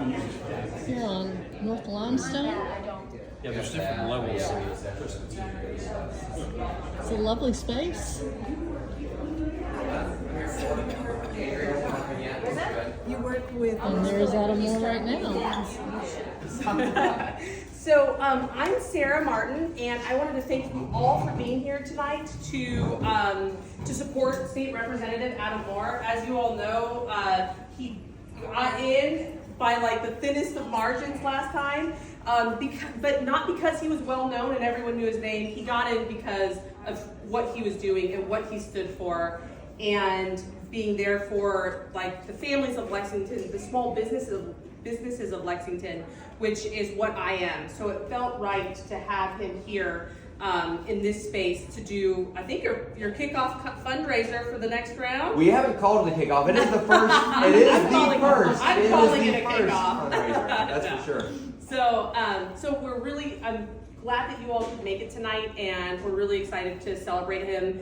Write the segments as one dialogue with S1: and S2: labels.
S1: Yeah, on North Limestone.
S2: Yeah, there's different levels.
S1: It's a lovely space.
S3: You work with.
S1: And there's Adam Moore right now.
S4: So I'm Sarah Martin, and I wanted to thank you all for being here tonight to support State Representative Adam Moore. As you all know, he got in by like the thinnest of margins last time, but not because he was well known and everyone knew his name. He got in because of what he was doing and what he stood for, and being there for like the families of Lexington, the small businesses of Lexington, which is what I am. So it felt right to have him here in this space to do, I think, your kickoff fundraiser for the next round.
S5: We haven't called it a kickoff. It is the first. It is
S4: I'm
S5: the
S4: calling
S5: first.
S4: I'm
S5: It is
S4: calling
S5: the
S4: it a
S5: first
S4: kickoff.
S5: fundraiser. That's
S4: Yeah.
S5: for sure.
S4: So we're really, I'm glad that you all could make it tonight, and we're really excited to celebrate him.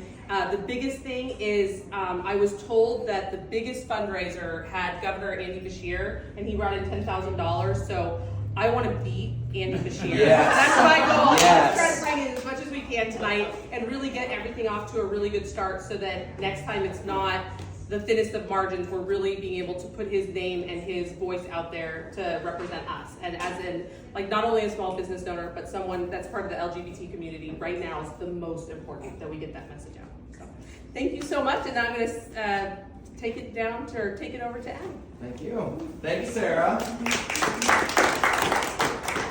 S4: The biggest thing is, I was told that the biggest fundraiser had Governor Andy Beshear, and he brought in $10,000. So I want to beat Andy Beshear.
S5: Yes.
S4: That's my goal.
S5: Yes.
S4: Let's try to bring in as much as we can tonight, and really get everything off to a really good start, so that next time it's not the thinnest of margins. We're really being able to put his name and his voice out there to represent us, and as in, like, not only a small business owner, but someone that's part of the LGBT community right now is the most important that we get that message out. So thank you so much, and I'm going to take it over to Adam.
S5: Thank you. Thank you, Sarah.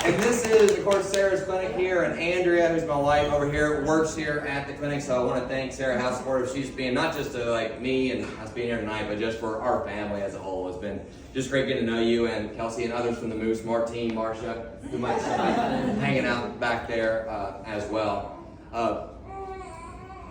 S5: And this is, of course, Sarah's clinic here, and Andrea, who's my wife over here, works here at the clinic. So I want to thank Sarah how supportive she's been, not just to like me and us being here tonight, but just for our family as a whole. It's been just great getting to know you and Kelsey and others from the Move Smart team, Marcia, who might still be hanging out back there as well.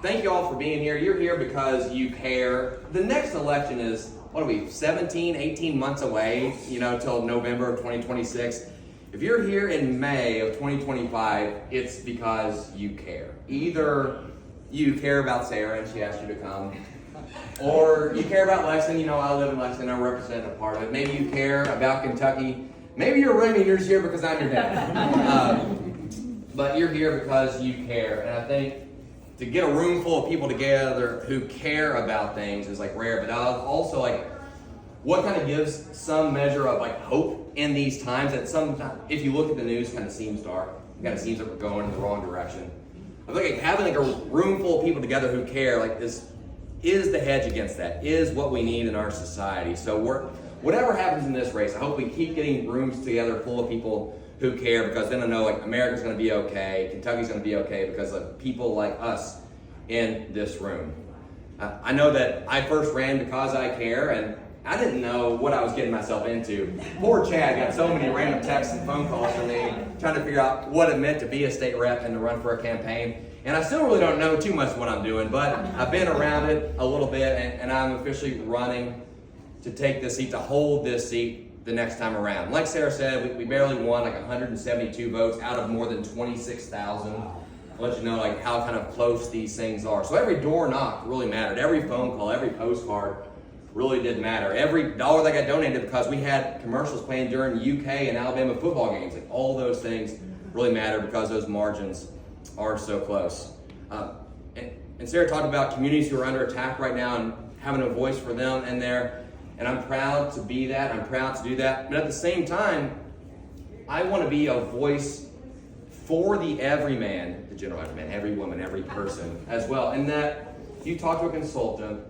S5: Thank you all for being here. You're here because you care. The next election is, 17, 18 months away, till November of 2026. If you're here in May of 2025, it's because you care. Either you care about Sarah and she asked you to come, or you care about Lexington. I live in Lexington, I represent a part of it. Maybe you care about Kentucky. Maybe you're you're just here because I'm your dad. But you're here because you care. And I think to get a room full of people together who care about things is rare, but also what kind of gives some measure of hope in these times that sometimes, if you look at the news, kind of seems dark. It kind of seems like we're going in the wrong direction. I think having a room full of people together who care is the hedge against that, is what we need in our society. So whatever happens in this race, I hope we keep getting rooms together full of people who care, because then I know America's going to be okay, Kentucky's going to be okay because of people like us in this room. I know that I first ran because I care, and I didn't know what I was getting myself into. Poor Chad got so many random texts and phone calls from me trying to figure out what it meant to be a state rep and to run for a campaign. And I still really don't know too much what I'm doing, but I've been around it a little bit, and I'm officially running to take this seat, to hold this seat the next time around. Like Sarah said, we barely won 172 votes out of more than 26,000. I'll let you know how kind of close these things are. So every door knock really mattered. Every phone call, every postcard really did matter. Every dollar that got donated, because we had commercials playing during UK and Alabama football games. All those things really matter because those margins are so close. And Sarah talked about communities who are under attack right now and having a voice for them in there. And I'm proud to be that. I'm proud to do that. But at the same time, I want to be a voice for the everyman, the general everyman, every woman, every person as well. And that you talk to a consultant,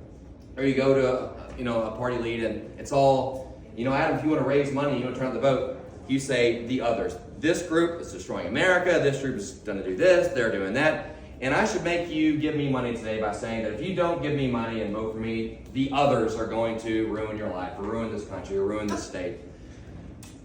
S5: or you go to a party lead, and it's all, Adam, if you want to raise money, you want to turn out the vote, you say the others. This group is destroying America. This group is going to do this. They're doing that. And I should make you give me money today by saying that if you don't give me money and vote for me, the others are going to ruin your life, or ruin this country, or ruin this state.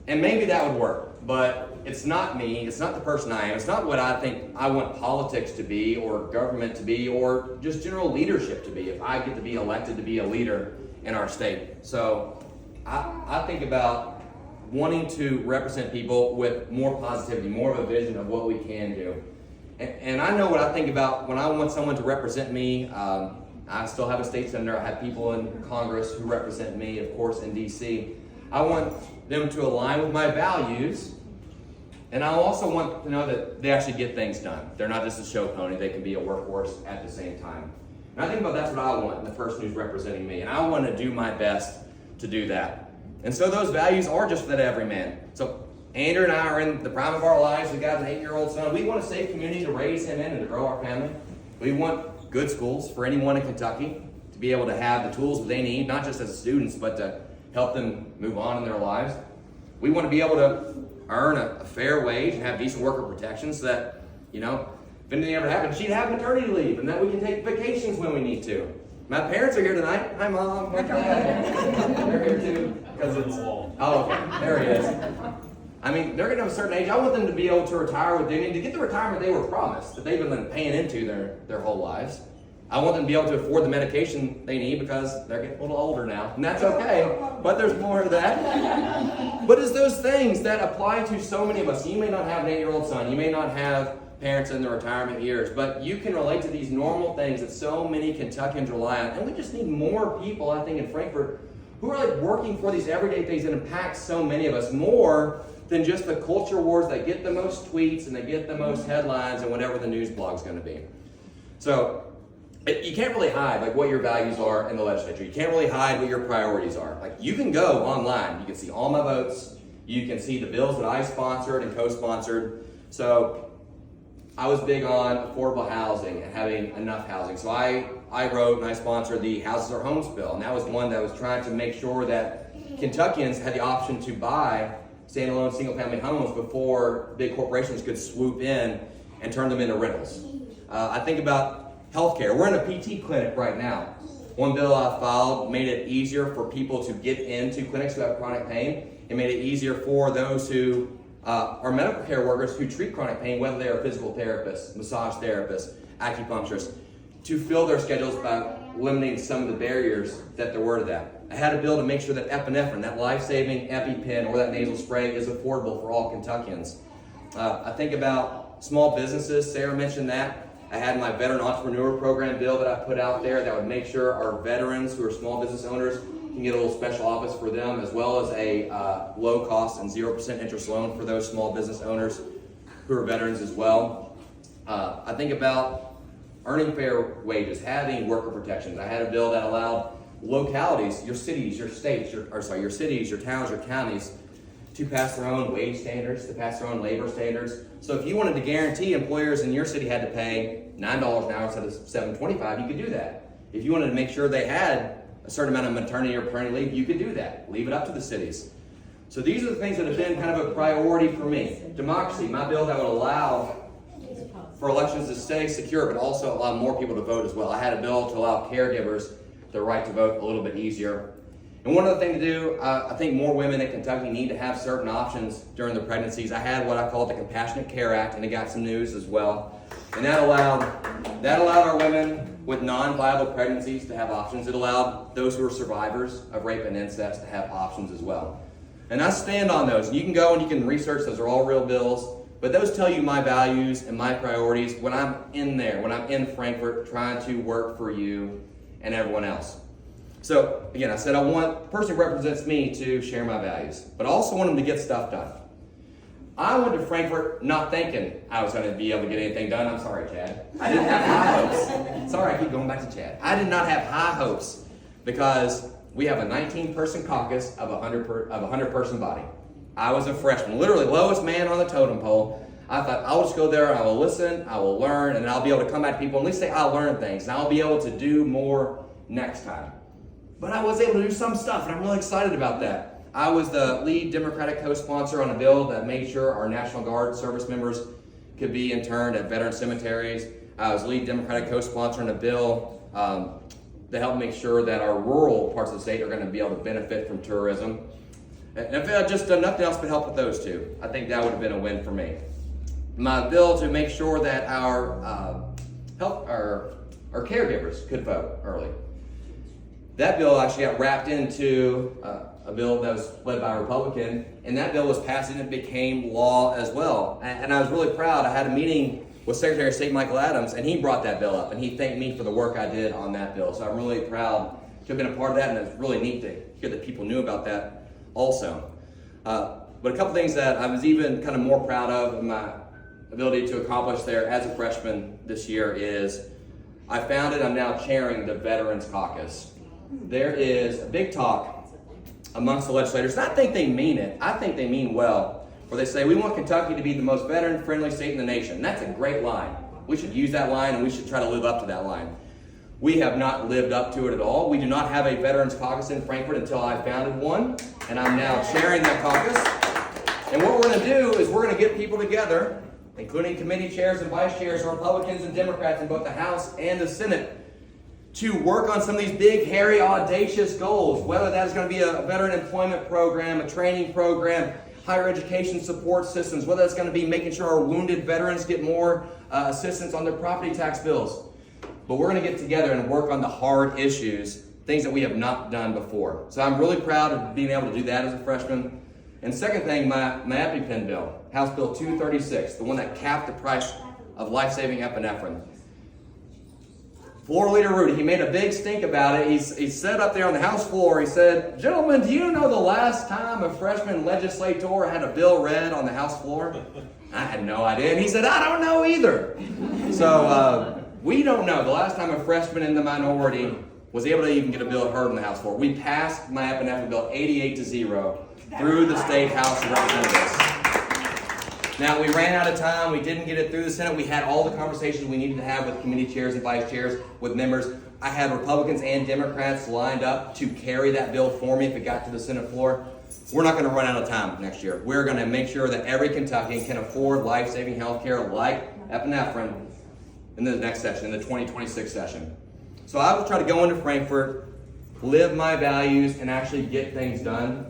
S5: And maybe that would work, but it's not me. It's not the person I am. It's not what I think I want politics to be, or government to be, or just general leadership to be if I get to be elected to be a leader in our state. So I think about wanting to represent people with more positivity, more of a vision of what we can do. And I know what I think about when I want someone to represent me. I still have a state senator. I have people in Congress who represent me, of course, in D.C. I want them to align with my values, and I also want to know that they actually get things done. They're not just a show pony, they can be a workhorse at the same time. And I think about that's what I want in the person who's representing me, and I want to do my best to do that. And so those values are just for that everyman. So Andrew and I are in the prime of our lives. We got an 8-year-old son. We want a safe community to raise him in and to grow our family. We want good schools for anyone in Kentucky to be able to have the tools that they need, not just as students, but to help them move on in their lives. We want to be able to earn a fair wage and have decent worker protections so that, if anything ever happened, she'd have maternity leave and that we can take vacations when we need to. My parents are here tonight. Hi, Mom. Hi, Dad. They're here too. Because it's, oh, okay. There he is. I mean, they're going to have a certain age. I want them to be able to retire with dignity, to get the retirement they were promised, that they've been paying into their whole lives. I want them to be able to afford the medication they need because they're getting a little older now. And that's okay, but there's more of that. But it's those things that apply to so many of us. You may not have an 8-year-old son. You may not have parents in their retirement years, but you can relate to these normal things that so many Kentuckians rely on. And we just need more people, I think, in Frankfort who are like working for these everyday things that impact so many of us more than just the culture wars that get the most tweets and they get the most headlines and whatever the news blog's going to be. So you can't really hide like what your values are in the legislature. You can't really hide what your priorities are. Like you can go online, you can see all my votes, you can see the bills that I sponsored and co-sponsored. So I was big on affordable housing and having enough housing. So I wrote and I sponsored the Houses or Homes bill, and that was one that was trying to make sure that Kentuckians had the option to buy standalone single-family homes before big corporations could swoop in and turn them into rentals. I think about healthcare. We're in a PT clinic right now. One bill I filed made it easier for people to get into clinics who have chronic pain. It made it easier for those who are medical care workers who treat chronic pain, whether they are physical therapists, massage therapists, acupuncturists, to fill their schedules by limiting some of the barriers that there were to that. I had a bill to make sure that epinephrine, that life-saving EpiPen or that nasal spray is affordable for all Kentuckians. I think about small businesses. Sarah mentioned that. I had my Veteran Entrepreneur Program bill that I put out there that would make sure our veterans who are small business owners can get a little special office for them, as well as a low cost and 0% interest loan for those small business owners who are veterans as well. I think about earning fair wages, having worker protections. I had a bill that allowed localities, your cities, your states, your cities, your towns, your counties, to pass their own wage standards, to pass their own labor standards. So if you wanted to guarantee employers in your city had to pay $9 an hour instead of $7.25, you could do that. If you wanted to make sure they had a certain amount of maternity or paternity leave, you could do that. Leave it up to the cities. So these are the things that have been kind of a priority for me. Democracy, my bill that would allow for elections to stay secure, but also allow more people to vote as well. I had a bill to allow caregivers the right to vote a little bit easier. And one other thing to do, I think more women in Kentucky need to have certain options during their pregnancies. I had what I call the Compassionate Care Act, and it got some news as well. And that allowed our women with non-viable pregnancies to have options. It allowed those who are survivors of rape and incest to have options as well. And I stand on those. And you can go and you can research, those are all real bills. But those tell you my values and my priorities when I'm in there, when I'm in Frankfort trying to work for you and everyone else. So again, I said I want the person who represents me to share my values, but I also want them to get stuff done. I went to Frankfort not thinking I was going to be able to get anything done. I'm sorry, Chad. I didn't have high hopes. Sorry, I keep going back to Chad. I did not have high hopes because we have a 19-person caucus of a 100-person body. I was a freshman, literally lowest man on the totem pole. I thought, I'll just go there, I will listen, I will learn, and I'll be able to come back to people and at least say I learned things, and I'll be able to do more next time. But I was able to do some stuff, and I'm really excited about that. I was the lead Democratic co-sponsor on a bill that made sure our National Guard service members could be interned at veteran cemeteries. I was lead Democratic co-sponsor on a bill to help make sure that our rural parts of the state are going to be able to benefit from tourism. And if I had just done nothing else but help with those two, I think that would have been a win for me. My bill to make sure that our caregivers could vote early. That bill actually got wrapped into a bill that was led by a Republican, and that bill was passed and it became law as well. And I was really proud. I had a meeting with Secretary of State Michael Adams, and he brought that bill up, and he thanked me for the work I did on that bill. So I'm really proud to have been a part of that, and it's really neat to hear that people knew about that also. But a couple things that I was even kind of more proud of in my ability to accomplish there as a freshman this year is I founded, I'm now chairing the Veterans Caucus. There is a big talk amongst the legislators, and I think they mean it. I think they mean well, where they say we want Kentucky to be the most veteran-friendly state in the nation. And that's a great line. We should use that line, and we should try to live up to that line. We have not lived up to it at all. We do not have a Veterans Caucus in Frankfort until I founded one, and I'm now chairing that caucus. And what we're going to do is we're going to get people together, including committee chairs and vice chairs, Republicans and Democrats in both the House and the Senate, to work on some of these big, hairy, audacious goals, whether that's going to be a veteran employment program, a training program, higher education support systems, whether that's going to be making sure our wounded veterans get more assistance on their property tax bills. But we're going to get together and work on the hard issues, things that we have not done before. So I'm really proud of being able to do that as a freshman. And second thing, my EpiPen bill, House Bill 236, the one that capped the price of life-saving epinephrine. Floor Leader Rudy, he made a big stink about it. He said up there on the House floor, he said, "Gentlemen, do you know the last time a freshman legislator had a bill read on the House floor?" I had no idea. And he said, "I don't know either." So we don't know the last time a freshman in the minority was able to even get a bill heard on the House floor. We passed my epinephrine bill 88-0 through the State House of Representatives. Now, we ran out of time. We didn't get it through the Senate. We had all the conversations we needed to have with committee chairs and vice chairs, with members. I had Republicans and Democrats lined up to carry that bill for me if it got to the Senate floor. We're not going to run out of time next year. We're going to make sure that every Kentuckian can afford life-saving health care like epinephrine in the next session, in the 2026 session. So I will try to go into Frankfort, live my values, and actually get things done.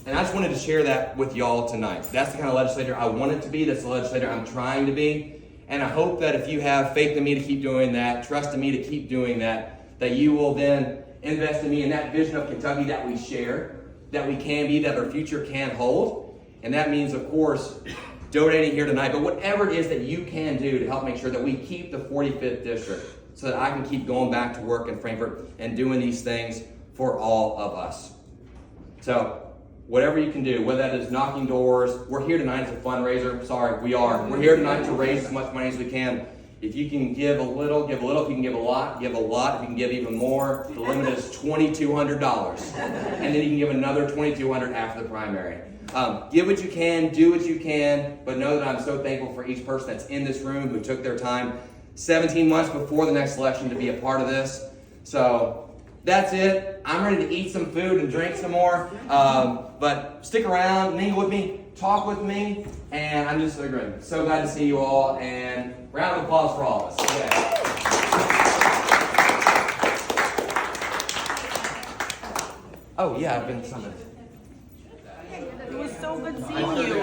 S5: And I just wanted to share that with y'all tonight. That's the kind of legislator I wanted to be. That's the legislator I'm trying to be. And I hope that if you have faith in me to keep doing that, trust in me to keep doing that, that you will then invest in me in that vision of Kentucky that we share, that we can be, that our future can hold. And that means, of course, donating here tonight, but whatever it is that you can do to help make sure that we keep the 45th district so that I can keep going back to work in Frankfort and doing these things for all of us. So, whatever you can do, whether that is knocking doors, we're here tonight as a fundraiser. Sorry, we are. We're here tonight to raise as much money as we can. If you can give a little, give a little. If you can give a lot, give a lot. If you can give even more, the limit is $2,200. And then you can give another $2,200 after the primary. Give what you can, do what you can, but know that I'm so thankful for each person that's in this room who took their time 17 months before the next election to be a part of this. So that's it. I'm ready to eat some food and drink some more. But stick around, mingle with me, talk with me, and I'm just so glad to see you all. And round of applause for all of us. Yeah. Oh yeah, I've been summoned.
S3: It was so good seeing you.